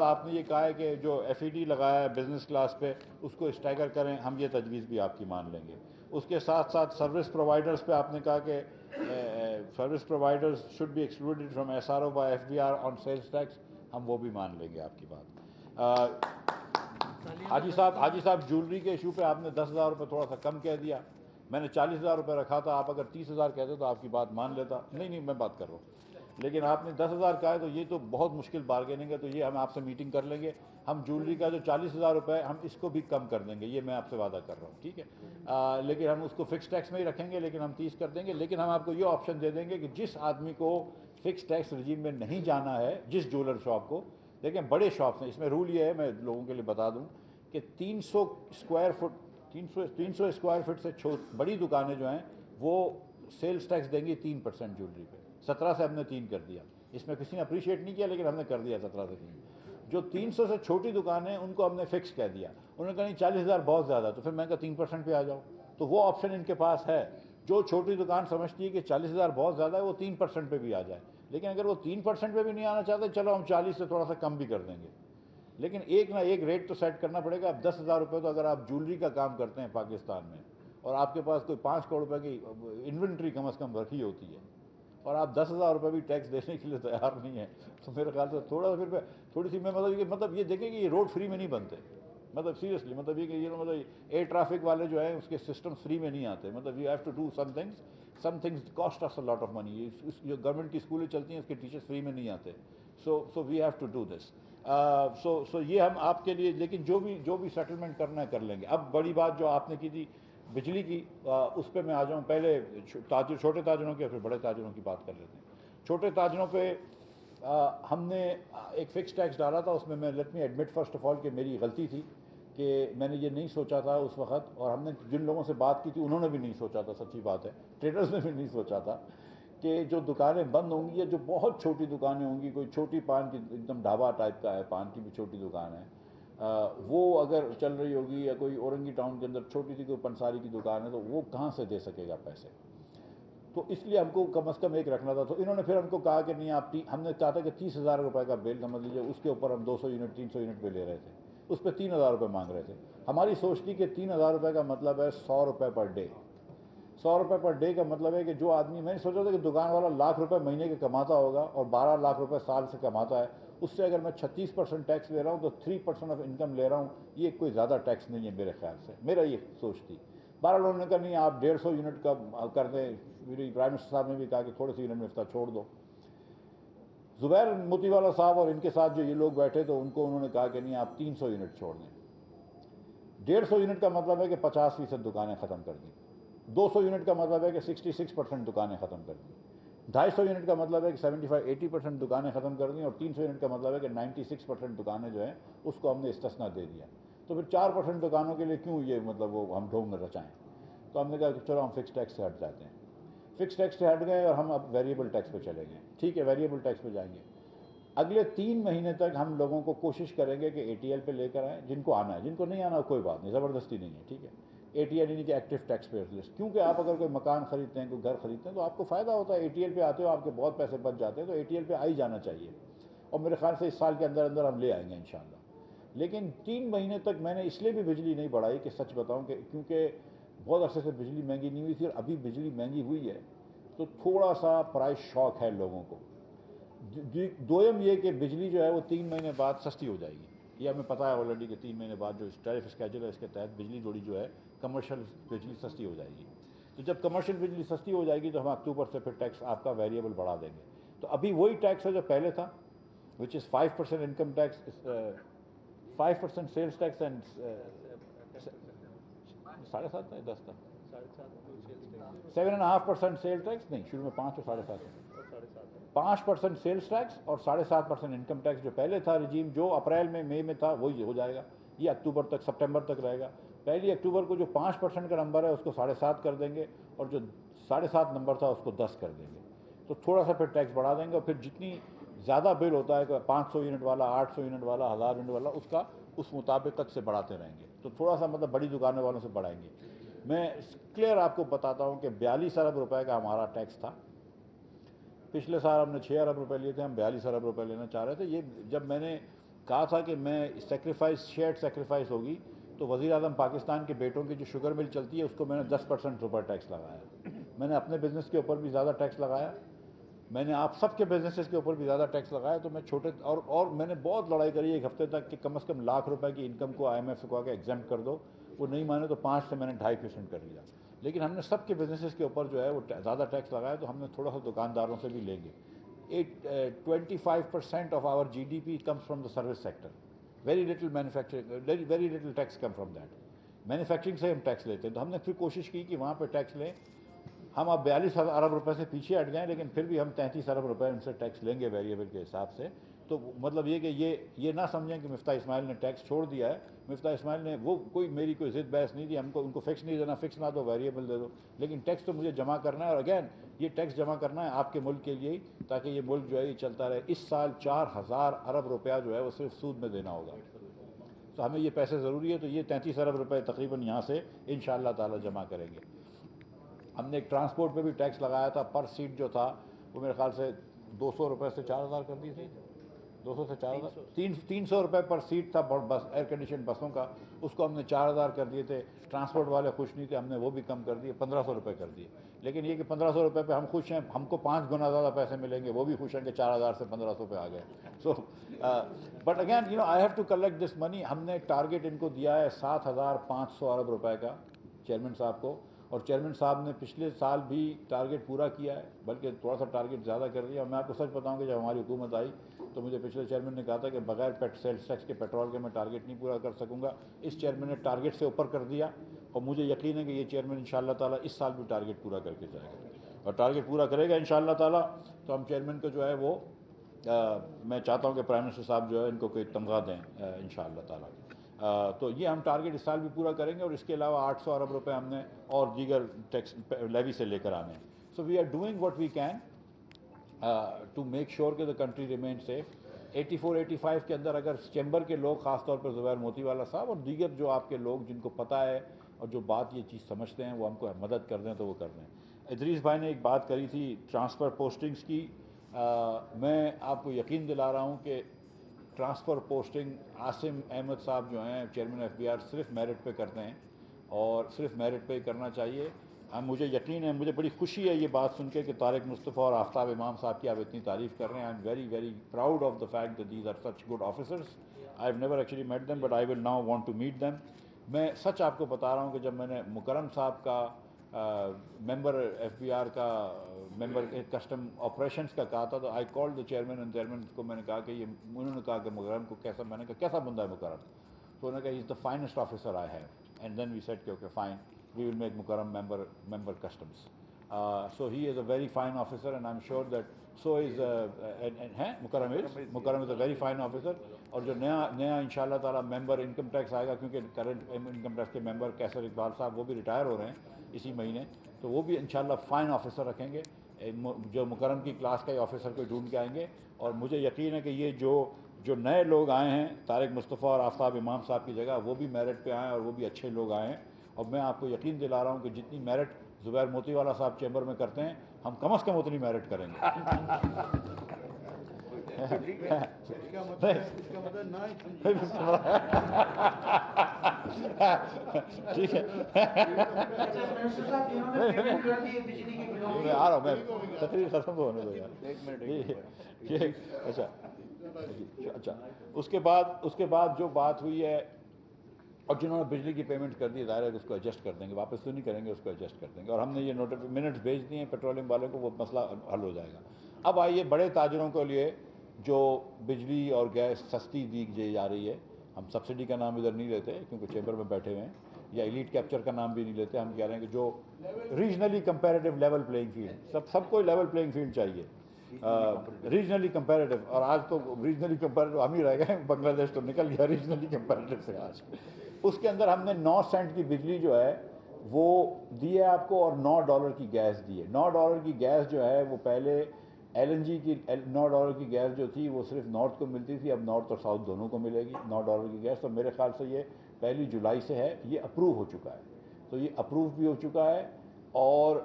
آپ نے یہ کہا ہے کہ جو ایف ای ڈی لگایا ہے بزنس کلاس پہ اس کو اسٹیگر کریں, ہم یہ تجویز بھی آپ کی مان لیں گے. اس کے ساتھ ساتھ سروس پرووائڈرز پہ آپ نے کہا کہ service providers should be excluded from S R O by F B R on sales tax, ہم وہ بھی مان لیں گے آپ کی بات. حاجی صاحب جولری کے ایشو پہ آپ نے 10,000 روپے تھوڑا سا کم کہہ دیا. میں نے 40,000 روپے رکھا تھا, آپ اگر 30,000 کہتے تو آپ کی بات مان لیتا. نہیں میں بات کر رہا ہوں, لیکن آپ نے 10,000 کہا ہے تو یہ تو بہت مشکل بارگیننگ ہے. تو یہ ہم آپ سے میٹنگ کر لیں گے, ہم جولری کا جو 40,000 روپے ہم اس کو بھی کم کر دیں گے, یہ میں آپ سے وعدہ کر رہا ہوں, ٹھیک ہے. لیکن ہم اس کو فکس ٹیکس میں ہی رکھیں گے, لیکن ہم 30 کر دیں گے. لیکن ہم آپ کو یہ آپشن دے دیں گے کہ جس آدمی کو فکس ٹیکس رجیم میں نہیں جانا ہے, جس جولر شاپ کو, دیکھیں بڑے شاپس ہیں, اس میں رول یہ ہے, میں لوگوں کے لیے بتا دوں کہ 300 اسکوائر فٹ سے بڑی دکانیں جو ہیں وہ سیلز ٹیکس دیں گی 3% جولری پہ. 17 سے ہم نے 3 کر دیا. اس میں کسی نے اپریشیٹ نہیں کیا, لیکن ہم نے کر دیا 17 سے 3. جو 300 سے چھوٹی دکانیں ان کو ہم نے فکس کہہ دیا. انہوں نے کہا نہیں 40,000 بہت زیادہ, تو پھر میں کہا 3% پہ آ جاؤ. تو وہ آپشن ان کے پاس ہے. جو چھوٹی دکان سمجھتی ہے کہ 40,000 بہت زیادہ ہے, وہ 3% پہ بھی آ جائے. لیکن اگر وہ 3% پہ بھی نہیں آنا چاہتے, چلو ہم 40 سے تھوڑا سا کم بھی کر دیں گے. لیکن ایک نہ ایک ریٹ تو سیٹ کرنا پڑے گا. اب 10,000 روپے تو اگر آپ جولری کا کام کرتے ہیں پاکستان میں, اور آپ کے پاس کوئی 5 کروڑ روپے کی انوینٹری کم از کم رکھی ہوتی ہے, اور آپ 10,000 روپے بھی ٹیکس دینے کے لیے تیار نہیں ہیں, تو میرے خیال سے تھوڑی سی میں مطلب یہ دیکھیں کہ یہ روڈ فری میں نہیں بنتے. مطلب سیریسلی, مطلب یہ کہ یہ مطلب ایئر ٹریفک والے جو ہیں اس کے سسٹمس فری میں نہیں آتے. مطلب you have to do some things cost us a lot of money. جو گورنمنٹ کی اسکولیں چلتی ہیں اس کے ٹیچرس فری میں نہیں آتے. So we have to do this. So یہ ہم آپ کے لیے, لیکن جو بھی سیٹلمنٹ کرنا ہے کر لیں گے. اب بڑی بات جو آپ نے کی تھی بجلی کی, اس پہ میں آ جاؤں. پہلے چھوٹے تاجروں کی, پھر بڑے تاجروں کی بات کر لیتے ہیں. چھوٹے تاجروں پہ ہم نے ایک فکس ٹیکس ڈالا تھا. اس میں let me admit first of all کہ میری غلطی تھی کہ میں نے یہ نہیں سوچا تھا اس وقت, اور ہم نے جن لوگوں سے بات کی تھی انہوں نے بھی نہیں سوچا تھا. سچی بات ہے, ٹریڈرز نے بھی نہیں سوچا تھا کہ جو دکانیں بند ہوں گی, یا جو بہت چھوٹی دکانیں ہوں گی, کوئی چھوٹی پان کی ایک دم ڈھابا ٹائپ کا ہے, پان کی بھی چھوٹی دکان ہے, وہ اگر چل رہی ہوگی, یا کوئی اورنگی ٹاؤن کے اندر چھوٹی سی کوئی پنساری کی دکان ہے, تو وہ کہاں سے دے سکے گا پیسے. تو اس لیے ہم کو کم از کم ایک رکھنا تھا. تو انہوں نے پھر ہم کو کہا کہ نہیں آپ, ہم نے چاہتا کہ 30,000 روپے کا بل سمجھ لیجیے, اس کے اوپر ہم 200 یونٹ 300 یونٹ پہ لے رہے تھے. اس پہ 3,000 روپے مانگ رہے تھے. ہماری سوچ تھی کہ 3,000 روپے کا مطلب ہے 100 روپے پر ڈے. 100 روپے پر ڈے کا مطلب ہے کہ جو آدمی, میں نے سوچا تھا کہ دکان والا 1,00,000 روپے مہینے کے کماتا ہوگا اور 12 لاکھ روپے سال سے کماتا ہے, اس سے اگر میں 36% ٹیکس لے رہا ہوں تو 3% آف انکم لے رہا ہوں, یہ کوئی زیادہ ٹیکس نہیں ہے میرے خیال سے. میرا یہ سوچ تھی. 12 لوگوں نے کہا نہیں آپ 150 یونٹ کا کر دیں. میری پرائم منسٹر صاحب نے بھی کہا کہ تھوڑے سے یونٹ میں افتہ چھوڑ دو. زبیر موتی والا صاحب اور ان کے ساتھ جو یہ لوگ بیٹھے تو انہوں نے کہا کہ نہیں آپ 300 یونٹ چھوڑ دیں. 150 یونٹ کا مطلب ہے کہ 50% دکانیں ختم کر دیں. 200 یونٹ کا مطلب ہے کہ 66% دکانیں ختم کر دیں. 250 یونٹ کا مطلب ہے کہ 75-80% دکانیں ختم کر دیں. اور 300 یونٹ کا مطلب ہے کہ 96% دکانیں جو ہیں اس کو ہم نے استثنا دے دیا. تو پھر 4% دکانوں کے لیے کیوں یہ مطلب وہ ہم ڈھونگ میں رچائیں. تو ہم نے کہا کہ چلو ہم فکس ٹیکس سے ہٹ جاتے ہیں. فکس ٹیکس سے ہٹ گئے اور ہم اب ویریبل ٹیکس پہ چلے گئے. ٹھیک ہے, ویریبل ٹیکس پہ جائیں گے. اگلے 3 مہینے تک ہم لوگوں کو کوشش کریں گے کہ اے ٹی ایل پہ لے کر آئیں. جن کو آنا ہے, جن کو نہیں آنا کوئی بات نہیں, زبردستی نہیں ہے, ٹھیک ہے. اے ٹی ایل یعنی کہ ایکٹیو ٹیکس پیئرز لسٹ. کیونکہ آپ اگر کوئی مکان خریدتے ہیں, کوئی گھر خریدتے ہیں, تو آپ کو فائدہ ہوتا ہے. اے ٹی ایل پہ آتے ہو, آپ کے بہت پیسے بچ جاتے ہیں, تو اے ٹی ایل پہ آ ہی جانا چاہیے. اور میرے خیال سے اس سال کے اندر اندر ہم لے آئیں گے انشاءاللہ. لیکن 3 مہینے تک میں نے اس لیے بھی بجلی نہیں بڑھائی کہ سچ بتاؤں کہ کیونکہ بہت عرصے سے بجلی مہنگی نہیں ہوئی تھی, اور ابھی بجلی مہنگی ہوئی ہے تو تھوڑا سا پرائز شاک ہے لوگوں کو. دویم یہ کہ بجلی جو ہے وہ 3 مہینے بعد سستی ہو جائے گی. یہ ہمیں پتہ ہے آلریڈی کہ 3 مہینے بعد جو ٹیرف اسکیجول ہے اس کے تحت بجلی تھوڑی جو ہے کمرشل بجلی سستی ہو جائے گی. تو جب کمرشل بجلی سستی ہو جائے گی تو ہم اکتوبر سے پھر ٹیکس آپ کا ویریبل بڑھا دیں گے. تو ابھی وہی ٹیکس ہے جو پہلے تھا, which is 5% income tax, 5% sales tax and 7.5 تھا 10 تھا 7.5% سیل ٹیکس. نہیں, شروع میں 5 اور 7.5 5% سیلس ٹیکس اور 7.5% انکم ٹیکس جو پہلے تھا رجیم, جو اپریل میں مئی میں تھا وہی ہو جائے گا. یہ اکتوبر تک سپٹمبر تک رہے گا. 1 اکتوبر کو جو 5% کا نمبر ہے اس کو 7.5 کر دیں گے, اور جو 7.5 نمبر تھا اس کو 10 کر دیں گے. تو تھوڑا سا پھر ٹیکس بڑھا دیں گے, اور پھر زیادہ بل ہوتا ہے کہ 500 یونٹ والا، 800 یونٹ والا، 1000 یونٹ والا، اس کا اس مطابقت سے بڑھاتے رہیں گے، تو تھوڑا سا مطلب بڑی دکانوں والوں سے بڑھائیں گے۔ میں کلیئر آپ کو بتاتا ہوں کہ 42 ارب روپے کا ہمارا ٹیکس تھا، پچھلے سال ہم نے 6 ارب روپے لیے تھے، ہم 42 ارب روپے لینا چاہ رہے تھے۔ یہ جب میں نے کہا تھا کہ میں سیکریفائس، شیئرڈ سیکریفائس ہوگی، تو وزیر اعظم پاکستان کے بیٹوں کی جو شوگر مل چلتی ہے اس کو میں نے 10% اوپر ٹیکس لگایا۔ میں نے اپنے بزنس کے اوپر بھی زیادہ ٹیکس لگایا، میں نے آپ سب کے بزنسز کے اوپر بھی زیادہ ٹیکس لگایا، تو میں چھوٹے اور میں نے بہت لڑائی کری ایک ہفتے تک کہ کم از کم ₹1,00,000 کی انکم کو IMF سے کہا کہ ایگزمپٹ کر دو، وہ نہیں مانے تو 5 سے میں نے 2.5% کر دیا۔ لیکن ہم نے سب کے بزنسز کے اوپر جو ہے وہ زیادہ ٹیکس لگایا، تو ہم نے تھوڑا سا دکانداروں سے بھی لیں گے۔ 25% of our GDP comes from the service sector. Very little manufacturing, very little tax come from that. Manufacturing سے ہم ٹیکس لیتے ہیں، تو ہم نے پھر کوشش کی کہ وہاں پہ ٹیکس لیں۔ ہم اب 42 ارب روپے سے پیچھے ہٹ گئے، لیکن پھر بھی ہم 33 ارب روپے ان سے ٹیکس لیں گے ویریبل کے حساب سے۔ تو مطلب یہ کہ یہ نہ سمجھیں کہ مفتاح اسماعیل نے ٹیکس چھوڑ دیا ہے۔ مفتاح اسماعیل نے وہ میری کوئی ضد بحث نہیں تھی، ہم کو ان کو فکس نہیں دینا، فکس نہ دو، ویریبل دے دو، لیکن ٹیکس تو مجھے جمع کرنا ہے۔ اور اگین یہ ٹیکس جمع کرنا ہے آپ کے ملک کے لیے ہی، تاکہ یہ ملک جو ہے یہ چلتا رہے۔ اس سال 4000 ارب روپیہ جو ہے وہ صرف سود میں دینا ہوگا، تو ہمیں یہ پیسے ضروری ہے، تو یہ 33 ارب روپے تقریباً یہاں سے انشاءاللہ تعالی جمع کریں گے۔ ہم نے ایک ٹرانسپورٹ پہ بھی ٹیکس لگایا تھا، پر سیٹ جو تھا وہ میرے خیال سے 200 روپے سے 4000 کر دی تھی، 200 سے 4000، 300 روپے پر سیٹ تھا بس ایئر کنڈیشن بسوں کا، اس کو ہم نے 4000 کر دیے تھے۔ ٹرانسپورٹ والے خوش نہیں تھے، ہم نے وہ بھی کم کر دیے، 1500 روپے کر دیے۔ لیکن یہ کہ 1500 روپے پہ ہم خوش ہیں، ہم کو 5 گنا زیادہ پیسے ملیں گے، وہ بھی خوش ہیں کہ 4000 سے 1500 پہ آ گئے۔ So but again I have to collect this money. ہم نے ٹارگیٹ ان کو دیا ہے 7500 ارب روپے کا چیئرمین صاحب کو، اور چیئرمین صاحب نے پچھلے سال بھی ٹارگیٹ پورا کیا ہے، بلکہ تھوڑا سا ٹارگیٹ زیادہ کر دیا۔ اور میں آپ کو سچ بتاؤں کہ جب ہماری حکومت آئی تو مجھے پچھلے چیئرمین نے کہا تھا کہ بغیر سیلز ٹیکس کے پیٹرول کے میں ٹارگیٹ نہیں پورا کر سکوں گا۔ اس چیئرمین نے ٹارگیٹ سے اوپر کر دیا، اور مجھے یقین ہے کہ یہ چیئرمین انشاءاللہ تعالیٰ اس سال بھی ٹارگیٹ پورا کر کے جائے گا، اور ٹارگیٹ پورا کرے گا انشاءاللہ تعالیٰ۔ تو ہم چیئرمین کو جو ہے وہ میں چاہتا ہوں کہ پرائم منسٹر صاحب جو ہے ان کو کوئی تنخواہ دیں انشاءاللہ تعالیٰ۔ تو یہ ہم ٹارگیٹ اس سال بھی پورا کریں گے، اور اس کے علاوہ 800 ارب روپے ہم نے اور دیگر ٹیکس لیوی سے لے کر آنے ہیں۔ So we are doing what we can to make sure کہ دا کنٹری ریمین سیف۔ 84-85 کے اندر اگر چیمبر کے لوگ، خاص طور پر زبیر موتی والا صاحب اور دیگر جو آپ کے لوگ جن کو پتہ ہے اور جو بات یہ چیز سمجھتے ہیں، وہ ہم کو مدد کر دیں تو وہ کر دیں۔ ادریس بھائی نے ایک بات کری تھی ٹرانسفر پوسٹنگز کی، میں آپ کو یقین دلا رہا ہوں کہ ٹرانسفر پوسٹنگ عاصم احمد صاحب جو ہیں چیئرمین FBR صرف میرٹ پہ کرتے ہیں، اور صرف میرٹ پہ ہی کرنا چاہیے۔ مجھے یقین ہے، مجھے بڑی خوشی ہے یہ بات سن کے کہ طارق مصطفیٰ اور آفتاب امام صاحب کی آپ اتنی تعریف کر رہے ہیں۔ I am very very proud of the fact that these are such good officers. I have never actually met them but I will now want to meet them. میں سچ آپ کو بتا رہا ہوں کہ جب میں نے مکرم صاحب کا ممبر FBR کا ممبر کسٹم آپریشنز کا کہا تھا، تو آئی کال دا چیئرمین اینڈ چیئرمین کو میں نے کہا کہ یہ، انہوں نے کہا کہ مکرم کو کیسا، میں نے کہا کیسا بندہ ہے مکرم، تو انہوں نے کہا is the finest officer I have, and then we said کہ okay fine we will make Mukarram member customs. So he is a very fine officer, and I'm sure that so is Mukarram is a very fine officer. اور جو نیا انشاءاللہ تعالیٰ ممبر income tax آئے گا، کیونکہ current income tax کے ممبر کیسر اقبال صاحب وہ بھی ریٹائر ہو رہے ہیں اسی مہینے، تو وہ بھی انشاءاللہ فائن آفیسر رکھیں گے، جو مکرم کی کلاس کا ہی آفیسر کو ڈھونڈ کے آئیں گے۔ اور مجھے یقین ہے کہ یہ جو نئے لوگ آئے ہیں طارق مصطفیٰ اور آفتاب امام صاحب کی جگہ، وہ بھی میرٹ پہ آئیں اور وہ بھی اچھے لوگ آئے ہیں۔ اور میں آپ کو یقین دلا رہا ہوں کہ جتنی میرٹ زبیر موتی والا صاحب چیمبر میں کرتے ہیں، ہم کم از کم اتنی میرٹ کریں گے۔ ٹھیک ہے، میں آ رہا ہوں، میں تقریر ختم تو ہونے دو یار۔ اچھا اس کے بعد جو بات ہوئی ہے، اور جنہوں نے بجلی کی پیمنٹ کر دی، ظاہر ہے کہ اس کو ایڈجسٹ کر دیں گے، واپس تو نہیں کریں گے، اس کو ایڈجسٹ کر دیں گے، اور ہم نے یہ منٹس بھیج دیے ہیں پیٹرولیم والوں کو، وہ مسئلہ حل ہو جائے گا۔ اب آئیے بڑے تاجروں کے لیے جو بجلی اور گیس سستی دی جا رہی ہے، ہم سبسڈی کا نام ادھر نہیں لیتے کیونکہ چیمبر میں بیٹھے ہوئے ہیں، یا ایلیٹ کیپچر کا نام بھی نہیں لیتے، ہم کہہ رہے ہیں کہ جو regionally comparative level playing field, سب کو لیول پلینگ فیلڈ چاہیے، ریجنلی کمپیریٹیو، اور آج تو ریجنلی کمپیریٹیو ہم ہی رہ گئے، بنگلہ دیش تو نکل گیا ریجنلی کمپیریٹیو سے آج۔ اس کے اندر ہم نے 9 سینٹ کی بجلی جو ہے وہ دی ہے آپ کو، اور $9 کی گیس دی ہے۔ $9 کی گیس جو ہے وہ پہلے LNG کی $9 کی گیس جو تھی وہ صرف نارتھ کو ملتی تھی، اب نارتھ اور ساؤتھ دونوں کو ملے گی $9 کی گیس. تو میرے خیال سے یہ 1 جولائی سے ہے، یہ اپروو ہو چکا ہے. تو یہ اپروو بھی ہو چکا ہے اور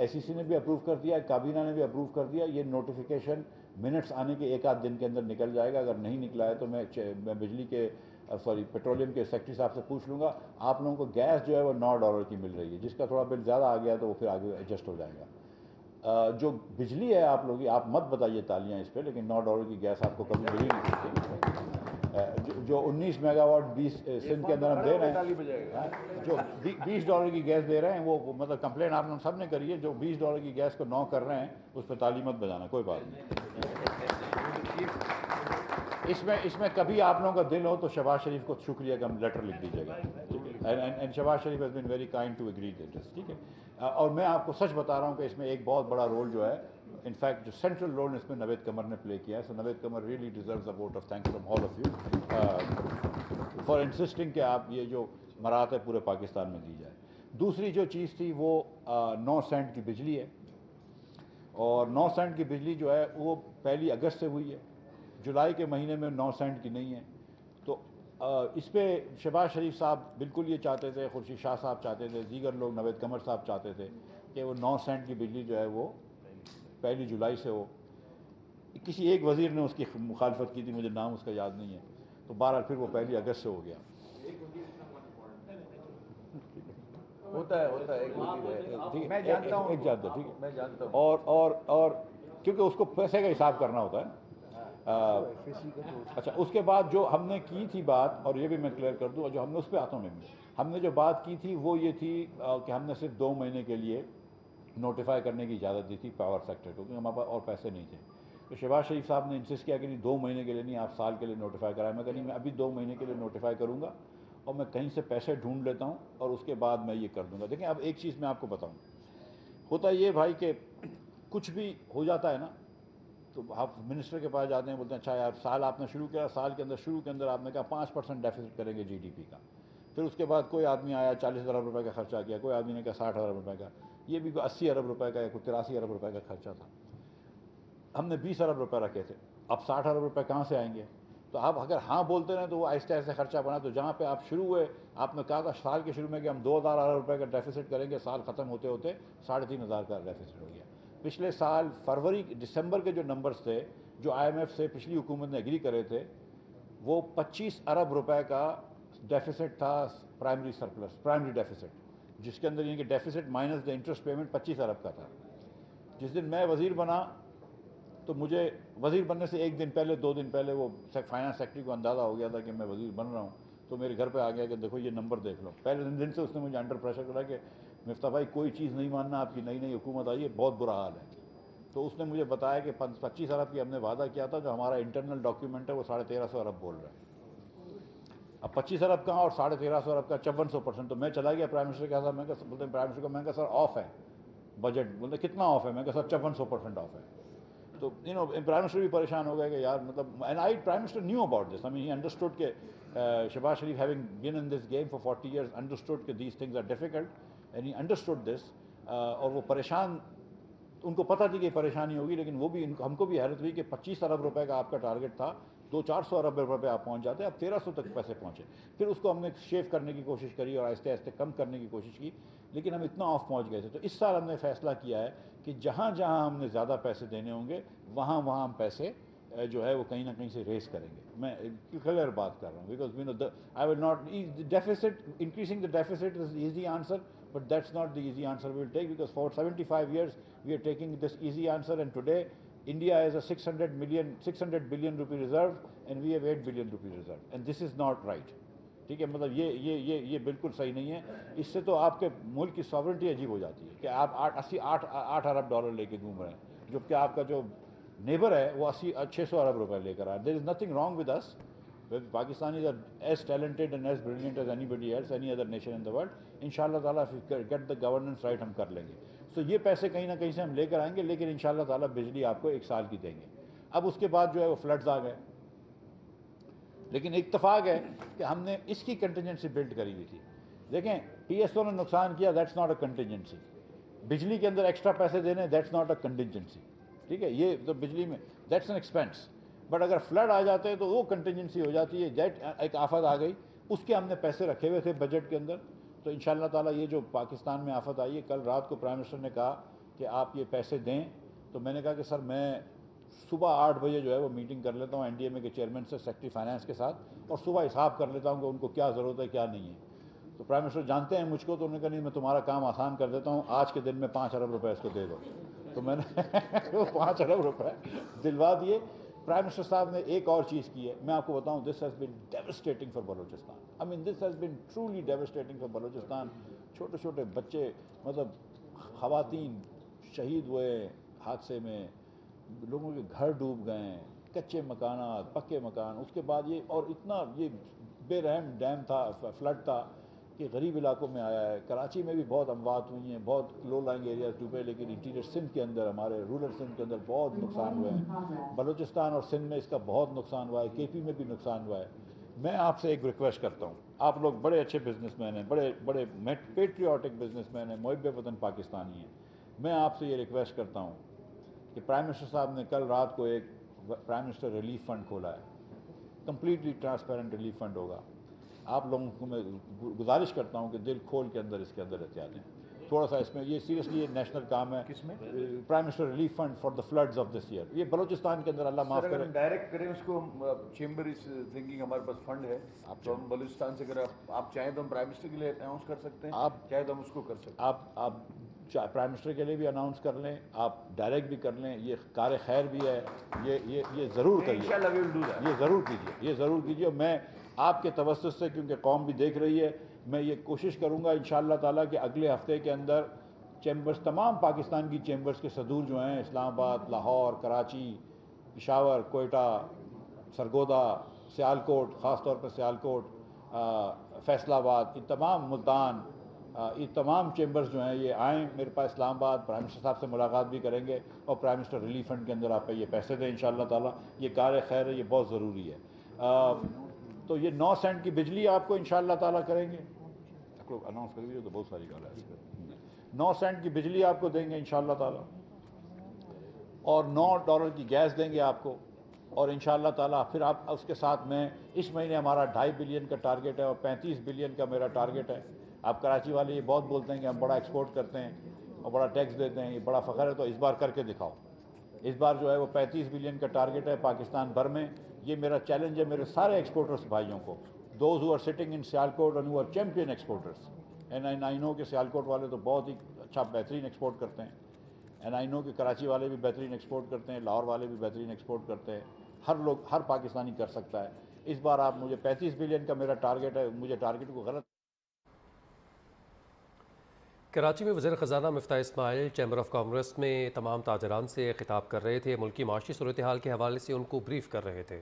SEC نے بھی اپروو کر دیا ہے، کابینہ نے بھی اپروو کر دیا. یہ نوٹیفیکیشن منٹس آنے کے 1 آدھ دن کے اندر نکل جائے گا. اگر نہیں نکلا ہے تو میں بجلی کے پیٹرولیم کے سیکٹری صاحب سے پوچھ لوں گا. آپ لوگوں کو گیس جو ہے وہ $9 کی مل رہی ہے، جس کا تھوڑا بل زیادہ آ گیا تو وہ پھر آگے ایڈجسٹ ہو جائے گا. جو بجلی ہے آپ لوگ، آپ مت بتائیے تالیاں اس پہ، لیکن $9 کی گیس آپ کو کبھی ملی نہیں سکتی. جو 19 میگا واٹ 20 سندھ کے اندر ہم دے رہے ہیں، جو $20 کی گیس دے رہے ہیں وہ مطلب کمپلین آپ لوگ سب نے کری ہے. جو $20 کی گیس کو 9 کر رہے ہیں اس پہ تالی مت بجانا، کوئی بات نہیں. اس میں کبھی آپ لوگوں کا دل ہو تو شہباز شریف کو شکریہ کا لیٹر لکھ دیجیے گا. And Shehbaz Sharif has been very kind to agree this. ٹھیک ہے. اور میں آپ کو سچ بتا رہا ہوں کہ اس میں ایک بہت بڑا رول جو ہے، انفیکٹ جو سینٹرل رول اس میں نوید قمر نے پلے کیا ہے. So Naveed Qamar really deserves a vote of thanks from all of you for insisting کہ آپ یہ جو مراد ہے پورے پاکستان میں دی جائے. دوسری جو چیز تھی وہ 9 سینٹ کی بجلی ہے، اور 9 سینٹ کی بجلی جو ہے وہ 1 اگست سے ہوئی ہے. جولائی کے مہینے میں 9 سینٹ کی نہیں ہے. تو اس پہ شہباز شریف صاحب بالکل یہ چاہتے تھے، خورشید شاہ صاحب چاہتے تھے، دیگر لوگ نوید قمر صاحب چاہتے تھے کہ وہ 9 سینٹ کی بجلی جو ہے وہ 1 جولائی سے ہو. کسی ایک وزیر نے اس کی مخالفت کی تھی، مجھے نام اس کا یاد نہیں ہے. تو بہرحال پھر وہ 1 اگست سے ہو گیا. ہوتا ہے ایک میں جانتا ہوں، ایک جانتا ہوں. ٹھیک ہے. اور کیونکہ اس کو پیسے کا حساب کرنا ہوتا ہے. اچھا، اس کے بعد جو ہم نے کی تھی بات، اور یہ بھی میں کلیئر کر دوں، جو ہم نے اس پہ آتا ہوں میں، ہم نے جو بات کی تھی وہ یہ تھی کہ ہم نے صرف 2 مہینے کے لیے نوٹیفائی کرنے کی اجازت دی تھی پاور سیکٹر کو، کیونکہ ہمارے پاس اور پیسے نہیں تھے. تو شہباز شریف صاحب نے انسسٹ کیا کہ نہیں 2 مہینے کے لیے نہیں، آپ سال کے لیے نوٹیفائی کرائیں. میں کہ نہیں، میں ابھی 2 مہینے کے لیے نوٹیفائی کروں گا اور میں کہیں سے پیسے ڈھونڈ لیتا ہوں اور اس کے بعد میں یہ کر دوں گا. دیکھیں اب ایک چیز میں آپ کو بتاؤں، ہوتا یہ بھائی کہ کچھ بھی ہو جاتا ہے نا تو آپ منسٹر کے پاس جاتے ہیں، بولتے ہیں اچھا یار سال آپ نے شروع کیا، سال کے اندر شروع کے اندر آپ نے کہا 5% ڈیفیسٹ کریں گے GDP کا. پھر اس کے بعد کوئی آدمی آیا 40 ارب روپے کا خرچہ کیا، کوئی آدمی نے کہا 60 ارب روپے کا، یہ بھی کوئی 80 ارب روپے کا یا کوئی 83 ارب روپے کا خرچہ تھا. ہم نے 20 ارب روپے رکھے تھے. اب 60 ارب روپے کہاں سے آئیں گے؟ تو آپ اگر ہاں بولتے رہے تو وہ آہستہ آہستہ خرچہ بنا. تو جہاں پہ آپ شروع ہوئے، آپ نے کہا تھا سال کے شروع میں کہ ہم 2000 ارب روپے کا ڈیفیسٹ کریں گے، سال ختم ہوتے ہوتے 3500 کا ڈیفیسٹ ہو گیا. پچھلے سال فروری دسمبر کے جو نمبرز تھے جو IMF سے پچھلی حکومت نے ایگری کرے تھے، وہ 25 ارب روپے کا ڈیفیسٹ تھا، پرائمری سرپلس، پرائمری ڈیفیسٹ، جس کے اندر یہ کہ deficits minus the interest payment 25 ارب کا تھا. جس دن میں وزیر بنا تو مجھے وزیر بننے سے 1 دن پہلے 2 دن پہلے وہ فائنانس سیکٹری کو اندازہ ہو گیا تھا کہ میں وزیر بن رہا ہوں. تو میرے گھر پہ آ گیا کہ دیکھو یہ نمبر دیکھ لو. پہلے دن سے اس نے مجھے انڈر پریشر کرا کہ مفتاح بھائی کوئی چیز نہیں ماننا، آپ کی نئی حکومت آئی ہے، بہت برا حال ہے. تو اس نے مجھے بتایا کہ 25 ارب کی ہم نے وعدہ کیا تھا، جو ہمارا انٹرنل ڈاکیومنٹ ہے وہ 1350 ارب بول رہا ہے. اب 25 ارب کہاں اور 1350 ارب کا 54%. تو میں چلا گیا پرائم منسٹر کے ساتھ، میں کہا بولتے ہیں پرائم منسٹر کو، میں کہا سر آف ہے بجٹ. بولتے کتنا آف ہے؟ میں کہا سر 54% آف ہے. تو پرائم منسٹر بھی پریشان ہو گئے کہ یار مطلب، and prime minister knew about this. He understood کہ Shehbaz Sharif having been in this game for 40 years understood کہ these things are difficult and he understood this. اور وہ پریشان، ان کو پتہ تھی کہ پریشانی ہوگی، لیکن وہ بھی ہم کو بھی حیرت ہوئی کہ 25 ارب روپے کا آپ کا ٹارگٹ تھا، 200-400 ارب روپے آپ پہنچ جاتے، اب 1300 تک پیسے پہنچے. پھر اس کو ہم نے شیو کرنے کی کوشش کری اور آہستہ آہستہ کم کرنے کی کوشش کی، لیکن ہم اتنا آف پہنچ گئے تھے. تو اس سال ہم نے فیصلہ کیا ہے کہ جہاں جہاں ہم نے زیادہ پیسے دینے ہوں گے وہاں ہم پیسے جو ہے وہ کہیں نہ کہیں سے ریز کریں گے. میں کلیئر بات کر رہا ہوں، because I will not deficits increasing the deficit is easy answer, but that's not the easy answer we will take, because for 75 years we are taking this easy answer, and today India has a 600 billion rupee reserve and we have 8 billion rupee reserve, and this is not right. ٹھیک ہے، مطلب یہ بالکل صحیح نہیں ہے. اس سے تو آپ کے ملک کی ساورنٹی عجیب ہو جاتی ہے کہ آپ 8 ارب ڈالر لے کے گھوم رہے ہیں، جبکہ آپ کا جو نیبر ہے وہ 600 ارب روپے لے کر آئے. There is nothing wrong with us. Pakistanis are as talented and as brilliant as anybody else, any other nation in the world. Inshallah ta'ala, if we get the governance right, ہم کر لیں گے. So یہ پیسے کہیں نہ کہیں سے ہم لے کر آئیں گے، لیکن انشاءاللہ تعالیٰ بجلی آپ کو 1 سال کی دیں گے. اب اس کے بعد جو ہے وہ فلڈز آ گئے، لیکن اتفاق ہے کہ ہم نے اس کی کنٹینجنسی بلڈ کری ہوئی تھی. دیکھیں PSO نے نقصان کیا، دیٹس ناٹ اے کنٹینجنسی. بجلی کے اندر ایکسٹرا پیسے دینے، دیٹس ناٹ اے کنٹینجنسی. ٹھیک ہے, یہ تو بجلی میں دیٹس این ایکسپینس. بٹ اگر فلڈ آ جاتے ہیں تو وہ کنٹینجنسی ہو جاتی ہے, دیٹ ایک آفت آ گئی, اس کے ہم نے پیسے رکھے ہوئے تھے بجٹ کے اندر. تو انشاءاللہ تعالیٰ یہ جو پاکستان میں آفت آئی ہے, کل رات کو پرائم منسٹر نے کہا کہ آپ یہ پیسے دیں, تو میں نے کہا کہ سر میں صبح 8 بجے جو ہے وہ میٹنگ کر لیتا ہوں این ڈی ایم اے کے چیئرمین سے, سیکرٹری فائنانس کے ساتھ, اور صبح حساب کر لیتا ہوں کہ ان کو کیا ضرورت ہے کیا نہیں ہے. تو پرائم منسٹر جانتے ہیں مجھ کو, تو انہوں نے کہا نہیں میں تمہارا کام آسان کر دیتا ہوں, آج کے دن میں 5 ارب روپے اس کو دے دو. تو میں نے وہ 5 ارب روپے دلوا دیے. پرائم منسٹر صاحب نے ایک اور چیز کی ہے, میں آپ کو بتاؤں, this has been devastating for Balochistan. I mean this has been truly devastating for Balochistan. چھوٹے چھوٹے بچے, مطلب خواتین شہید ہوئے حادثے میں, لوگوں کے گھر ڈوب گئے ہیں, کچے مکانات, پکے مکان. اس کے بعد یہ اور اتنا یہ بے رحم ڈیم تھا, فلڈ تھا کہ غریب علاقوں میں آیا ہے. کراچی میں بھی بہت اموات ہوئی ہیں, بہت لو لائنگ ایریاز ڈوبے, لیکن انٹیریئر سندھ کے اندر, ہمارے رورل سندھ کے اندر بہت نقصان ہوئے ہیں. بلوچستان اور سندھ میں اس کا بہت نقصان ہوا ہے, کے پی میں بھی نقصان ہوا ہے. میں آپ سے ایک ریکویسٹ کرتا ہوں, آپ لوگ بڑے اچھے بزنس مین ہیں, بڑے بڑے پیٹریوٹک بزنس مین ہیں, محب وطن پاکستانی ہیں. میں آپ سے یہ ریکویسٹ کرتا ہوں کہ پرائم منسٹر صاحب نے کل رات کو ایک پرائم منسٹر ریلیف فنڈ کھولا ہے, کمپلیٹلی ٹرانسپیرنٹ ریلیف فنڈ ہوگا. آپ لوگوں کو میں گزارش کرتا ہوں کہ دل کھول کے اندر اس کے اندر احتیاط دیں تھوڑا سا. اس میں یہ سیریسلی یہ نیشنل کام ہے. کس میں؟ Prime minister relief fund for the floods of this year. یہ بلوچستان کے اندر اللہ معاف کرے, ڈائریکٹ کریں اس کو. چیمبر از تھنکنگ ہمارے پاس فنڈ ہے, تو ہم بلوچستان سے اگر آپ چاہیں تو ہم پرائم منسٹر کے لیے اناؤنس کر سکتے ہیں, آپ چاہیں تو ہم اس کو کر سکتے ہیں. آپ پرائم منسٹر کے لیے بھی اناؤنس کر لیں, آپ ڈائریکٹ بھی کر لیں. یہ کار خیر بھی ہے, یہ ضرور کریے, انشاءاللہ we will do that. یہ ضرور کیجیے, یہ ضرور کیجیے. اور میں آپ کے توسط سے, کیونکہ قوم بھی دیکھ رہی ہے, میں یہ کوشش کروں گا انشاءاللہ تعالیٰ کہ اگلے ہفتے کے اندر چیمبرز, تمام پاکستان کی چیمبرز کے صدور جو ہیں, اسلام آباد, لاہور, کراچی, پشاور, کوئٹہ, سرگودا, سیالکوٹ, خاص طور پر سیالکوٹ, فیصل آباد, یہ تمام, ملتان, یہ تمام چیمبرز جو ہیں یہ آئیں میرے پاس اسلام آباد. پرائم منسٹر صاحب سے ملاقات بھی کریں گے, اور پرائم منسٹر ریلیف فنڈ کے اندر آپ پہ یہ پیسے دیں انشاءاللہ تعالیٰ. یہ کار خیر ہے, یہ بہت ضروری ہے. تو یہ 9 سینٹ کی بجلی آپ کو انشاءاللہ تعالیٰ کریں گے, اناؤنس کر دیجیے, تو بہت ساری گال ہے. 9 سینٹ کی بجلی آپ کو دیں گے انشاءاللہ تعالیٰ, اور $9 کی گیس دیں گے آپ کو. اور انشاءاللہ تعالیٰ پھر آپ اس کے ساتھ میں, اس مہینے ہمارا 2.5 بلین کا ٹارگٹ ہے, اور 35 بلین کا میرا ٹارگٹ ہے. آپ کراچی والے یہ بہت بولتے ہیں کہ ہم بڑا ایکسپورٹ کرتے ہیں اور بڑا ٹیکس دیتے ہیں, یہ بڑا فخر ہے, تو اس بار کر کے دکھاؤ. اس بار جو ہے وہ 35 بلین کا ٹارگٹ ہے پاکستان بھر میں. یہ میرا چیلنج ہے میرے سارے ایکسپورٹرز بھائیوں کو, those who are sitting in Sialkot and who are champion exporters. And I know کہ سیالکوٹ والے تو بہت ہی اچھا بہترین ایکسپورٹ کرتے ہیں, اینڈ آئی نو کہ کراچی والے بھی بہترین ایکسپورٹ کرتے ہیں, لاہور والے بھی بہترین ایکسپورٹ کرتے ہیں. ہر پاکستانی کر سکتا ہے. اس بار آپ مجھے 35 بلین کا میرا ٹارگٹ ہے, مجھے ٹارگٹ کو غلط. کراچی میں وزیر خزانہ مفتاح اسماعیل چیمبر آف کامرس میں تمام تاجران سے خطاب کر رہے تھے, ملکی معاشی صورتحال کے حوالے سے ان کو بریف کر رہے تھے.